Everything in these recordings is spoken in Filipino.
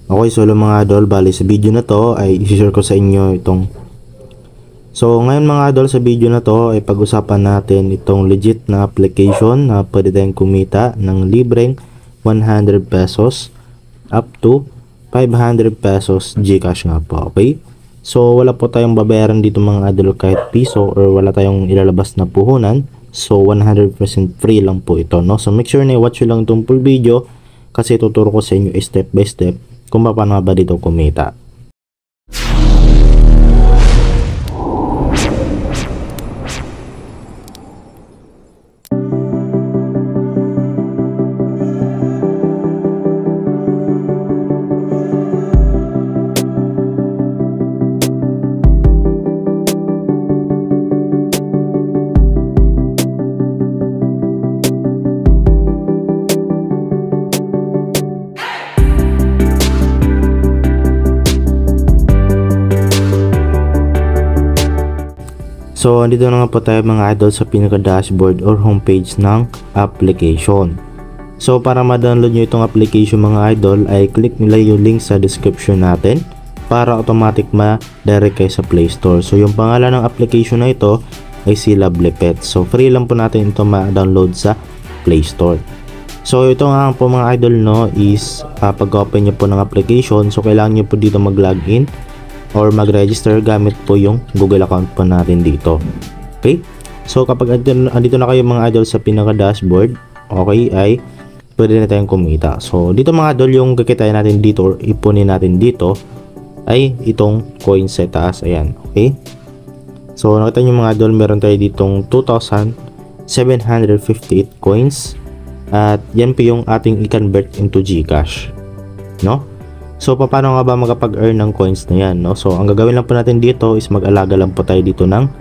Okay, so mga idol, bali sa video na to ay i-share ko sa inyo itong. So ngayon mga idol, sa video na to ay pag-usapan natin itong legit na application na pwede tayong kumita ng libreng 100 pesos up to 500 pesos GCash nga po. Okay, so wala po tayong babayaran dito mga idol kahit piso, or wala tayong ilalabas na puhunan. So 100% free lang po ito, no? So make sure na i-watch nyo lang itong full video kasi tuturo ko sa inyo step by step kung paano ba dito kumita. So, andito na nga po tayo mga idol sa pinaka-dashboard or homepage ng application. So, para ma-download nyo itong application mga idol, ay click nila yung link sa description natin para automatic ma-direct kayo sa Play Store. So, yung pangalan ng application na ito ay si Lovely Pets. So, free lang po natin ito ma-download sa Play Store. So, ito nga po mga idol, no, is pag-open nyo po ng application, so kailangan nyo po dito mag-login or mag-register gamit po yung Google account po natin dito. Okay, so kapag andito na kayo mga idol sa pinaka-dashboard, okay, ay pwede na tayong kumita. So dito mga idol, yung kikitain natin dito or ipunin natin dito ay itong coins sa taas. Ayan, okay. So nakita nyo mga idol, meron tayo ditong 2,758 coins at yan po yung ating i-convert into GCash, no? So, paano nga ba makapag-earn ng coins na yan, no? So, ang gagawin lang po natin dito is mag-alaga lang po tayo dito ng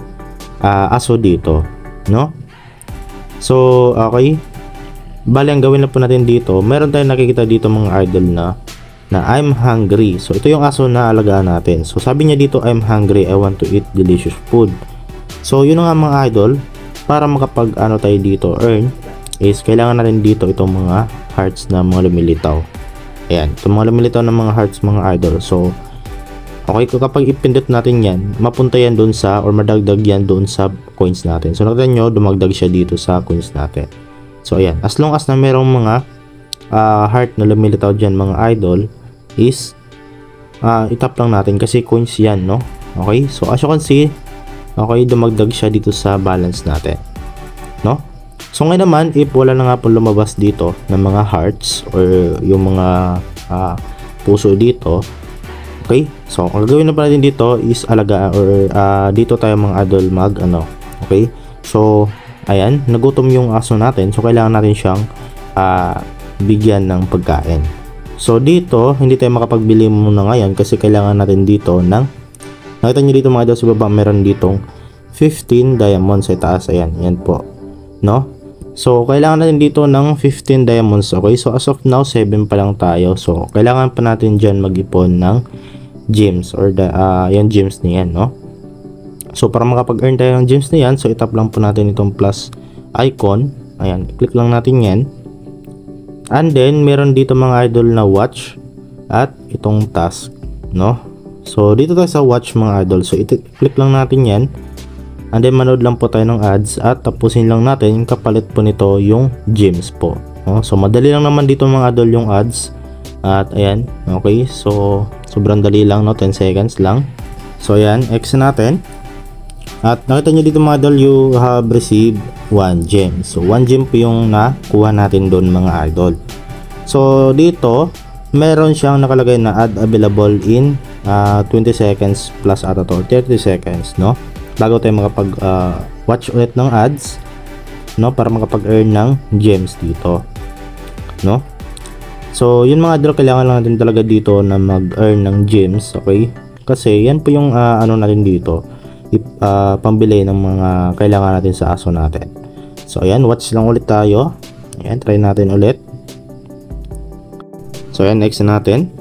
aso dito, no? So, okay. Bali, ang gawin lang po natin dito, meron tayong nakikita dito mga idol na I'm hungry. So, ito yung aso na alagaan natin. So, sabi niya dito, I'm hungry, I want to eat delicious food. So, yun nga mga idol, para makapag-ano tayo dito, earn, is kailangan natin dito itong mga hearts na mga lumilitaw. Ayan, itong mga lumilitaw ng mga hearts mga idol. So, okay, kapag ipindot natin yan, mapunta yan doon sa, or madagdag yan doon sa coins natin. So, nakita nyo, dumagdag siya dito sa coins natin. So, ayan, as long as na merong mga heart na lumilitaw dyan mga idol, is itap lang natin kasi coins yan, no? Okay, so as you can see, okay, dumagdag siya dito sa balance natin, no? So ngayon naman, if wala na nga po lumabas dito ng mga hearts or yung mga puso dito, okay, so ang gagawin na pa natin dito is alaga or dito tayo mga idol okay. So ayan, nagutom yung aso natin, so kailangan natin siyang bigyan ng pagkain. So dito hindi tayo makapagbili muna ngayon kasi kailangan natin dito ng, nakita nyo dito mga idol sa baba, meron ditong 15 diamonds sa taas. Ayan, yan po, no? So, kailangan natin dito ng 15 diamonds, okay? So, as of now, 7 pa lang tayo. So, kailangan pa natin dyan mag-ipon ng gems or yan gems na yan, no? So, para makapag-earn tayo ng gems na yan, so, itap lang po natin itong plus icon. Ayan, click lang natin yan. And then, meron dito mga idol na watch at itong task, no? So, dito tayo sa watch mga idol. So, click lang natin yan. And then manood lang po tayo ng ads at tapusin lang natin, kapalit po nito yung gems po, no? So madali lang naman dito mga idol yung ads. At ayan, okay, so sobrang dali lang, no? 10 seconds lang. So ayan, X natin. At nakita nyo dito mga idol, you have received 1 gem. So 1 gem po yung nakuha natin doon mga idol. So dito meron siyang nakalagay na ad available in 20 seconds plus ata to, 30 seconds, no? Bago tayo makapag watch ulit ng ads, no, para makapag-earn ng gems dito, no? So yun mga idol, kailangan lang natin talaga dito na mag-earn ng gems, okay? Kasi yan po yung ano natin dito, pambili ng mga kailangan natin sa aso natin. So ayan, watch lang ulit tayo. Ayan, try natin ulit. So ayan, next natin.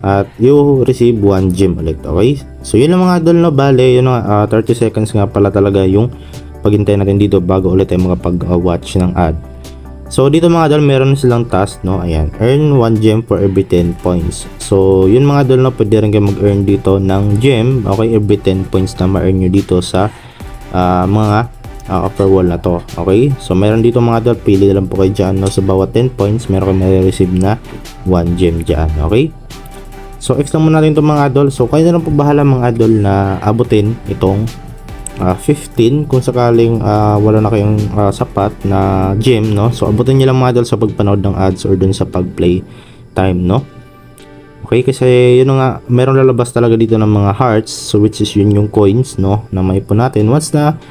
At you receive 1 gem ulit, okay? So yun lang mga idol, no, bale yun na 30 seconds nga pala talaga yung paghintay natin dito bago ulit tayo makapag watch ng ad. So dito mga idol, meron silang task, no? Ayan, earn 1 gem for every 10 points. So yun mga idol, no, pwede rin kayo mag-earn dito ng gem, okay, every 10 points na ma-earn nyo dito sa mga offer wall na to. Okay, so meron dito mga idol, pili na lang po kayo dyan, no? Sa bawat 10 points meron kayo ma-receive na 1 gem dyan. Okay, so extra muna natin itong mga idol. So kayo na lang po bahala mga idol na abutin itong 15 kung sakaling wala na kayong sapat na gem, no? So abutin nyo lang mga idol sa pagpanood ng ads or dun sa pag-play time, no? Okay, kasi yun nga, meron lalabas talaga dito ng mga hearts, so which is yun yung coins, no, na maipon natin once na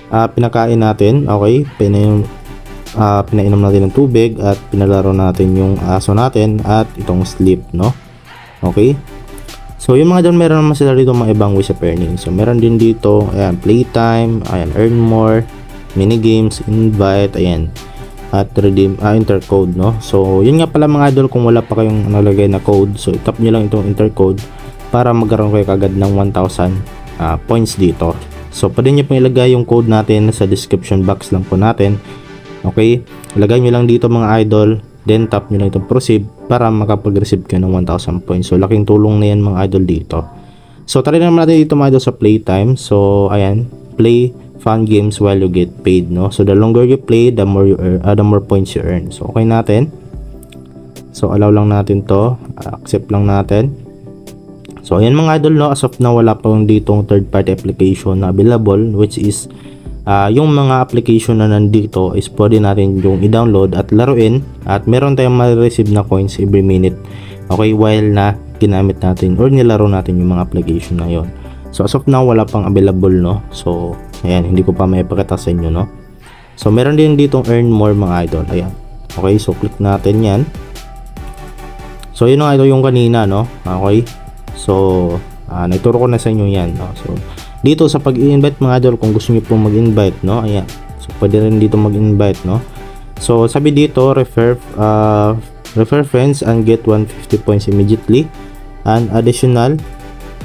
pinakain natin. Okay, pinainom natin ng tubig at pinalaro natin yung aso natin at itong sleep, no? Okay, so yung mga doon, meron naman sila dito mga ibang ways of earning. So meron din dito, ayan, playtime, ayan, earn more, mini games, invite, ayan, at redeem, intercode, no? So yun nga pala mga idol, kung wala pa kayong nalagay na code, so itap nyo lang itong intercode para magkaroon kayo kagad ng 1,000 points dito. So pwede nyo pong ilagay yung code natin sa description box lang po natin. Okay, ilagay nyo lang dito mga idol, then tap nyo lang itong proceed para makapag-receive kayo ng 1,000 points. So laking tulong na yan mga idol dito. So try naman natin dito mga idol sa playtime. So ayan, play fun games while you get paid, no? So the longer you play, the more you earn, the more points you earn. So okay natin. So allow lang natin to, accept lang natin. So ayan mga idol, no, as of now wala pa ditong third party application na available, which is yung mga application na nandito is pwede natin yung i-download at laruin, at meron tayong ma-receive na coins every minute, okay, while na ginamit natin or nilaro natin yung mga application na yon. So as of now wala pang available, no. So ayan, hindi ko pa maipakita sa inyo, no. So meron din ditong earn more mga idol, ayan. Okay, so click natin yan. So yun nga ito yung kanina, no. Okay, so naituro ko na sa inyo yan, no. So dito sa pag-i-invite mga idol, kung gusto niyo po mag-invite, no, ayan, so pwede rin dito mag-invite, no. So sabi dito, refer friends and get 150 points immediately, and additional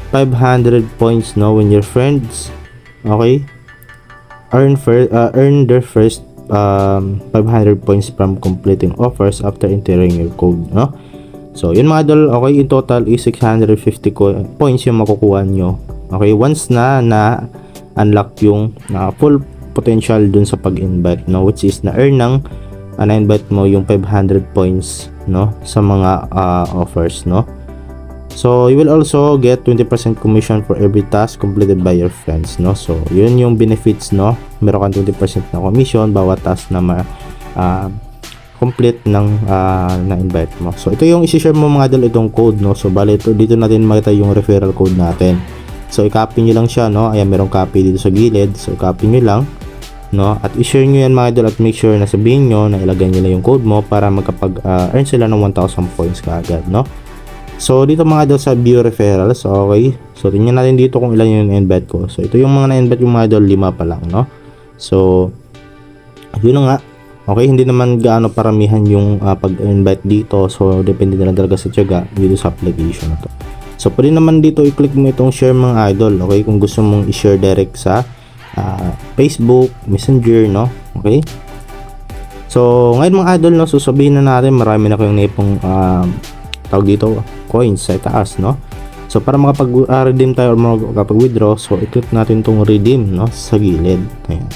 500 points, no, when your friends, okay, earn their first 500 points from completing offers after entering your code, no. So yun mga idol, okay, in total is 650 points yung makukuha nyo, okay, once na unlock yung full potential dun sa pag-invite, no, which is na-earn ng na-invite mo yung 500 points, no, sa mga offers, no. So you will also get 20% commission for every task completed by your friends, no. So yun yung benefits, no, meron kang 20% na commission bawat task na complete ng na-invite mo. So ito yung isi-share mo mga idol, itong code, no. So bali ito, dito natin makita yung referral code natin. So i-copy nyo lang siya, no. Ayan, merong copy dito sa gilid. So i-copy nyo lang, no, at i-share nyo yan mga idol, at make sure na sabihin nyo na ilagay nyo lang yung code mo para magkapag-earn sila ng 1,000 points kaagad, no. So dito mga idol sa view referrals, okay. So tingnan natin dito kung ilan yung na-invite ko. So ito yung mga na-invite yung mga idol, 5 pa lang, no. So yun nga. Okay, hindi naman gaano paramihan yung pag-invite dito. So depende na lang talaga sa tiyaga dito sa application na to. So pwede naman dito i-click mo itong share mga idol, okay, kung gusto mong i-share direct sa Facebook, Messenger, no. Okay, so ngayon mga idol, no, so sabihin na natin marami na kayong naipong tawag dito coins sa taas, no. So para makapag-redeem tayo or makapag-withdraw, so i-click natin tong redeem, no, sa gilid. Ayan.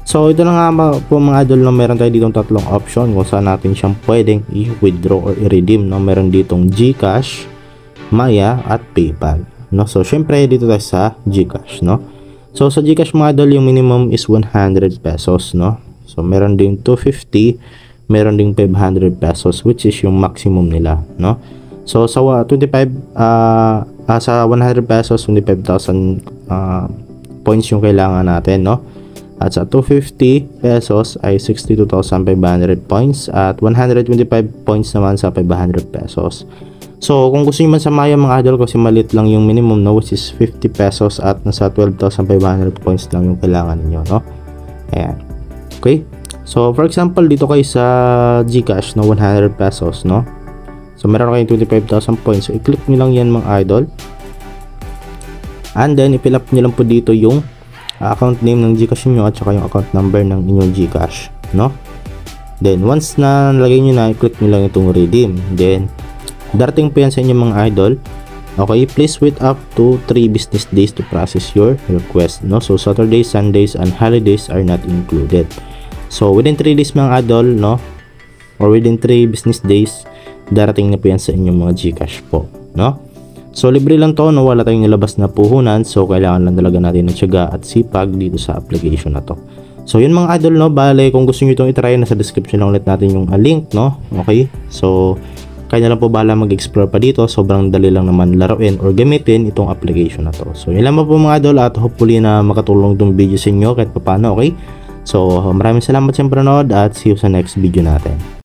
So ito na nga po mga idol, no, meron tayo ditong tatlong option kung saan natin siyang pwedeng i-withdraw or i-redeem, no. Meron ditong GCash, Maya at PayPal, no. So syempre dito tayo sa GCash, no. So sa GCash mga idol, yung minimum is 100 pesos, no. So meron ding 250, meron ding 500 pesos, which is yung maximum nila, no. So sa 25 sa 100 pesos, 25,000 points yung kailangan natin, no. At sa 250 pesos ay 62,500 points, at 125 points naman sa 500 pesos. So kung gusto niyo man sa Maya mga idol, kasi maliit lang yung minimum, no, which is 50 pesos, at nasa 12,500 points lang yung kailangan niyo, no. Ayan. Okay. So for example, dito kayo sa GCash, no, 100 pesos, no. So meron kayong 25,000 points. So i-click niyo lang yan mga idol. And then i-fill up niyo lang po dito yung account name ng GCash niyo at saka yung account number ng inyong GCash, no. Then once na nalagay nyo na, i-click nyo lang itong redeem. Then darating po yan sa inyong mga idol. Okay, please wait up to 3 business days to process your request, no? So Saturdays, Sundays, and holidays are not included. So within 3 days mga idol, no? Or within 3 business days, darating na po yan sa inyong mga GCash po, no? So libre lang to, no? Wala tayong nilabas na puhunan. So kailangan lang talaga natin ng tiyaga at sipag dito sa application na to. So yun mga idol, no? Bale, kung gusto nyo itong itry, nasa description lang ulit natin yung link, no? Okay, so kaya na lang po bahala mag-explore pa dito. Sobrang dali lang naman laruin or gamitin itong application na to. So yun lang po mga idol, at hopefully na makatulong itong video sa inyo kahit paano, okay? So maraming salamat sa panonood at see you sa next video natin.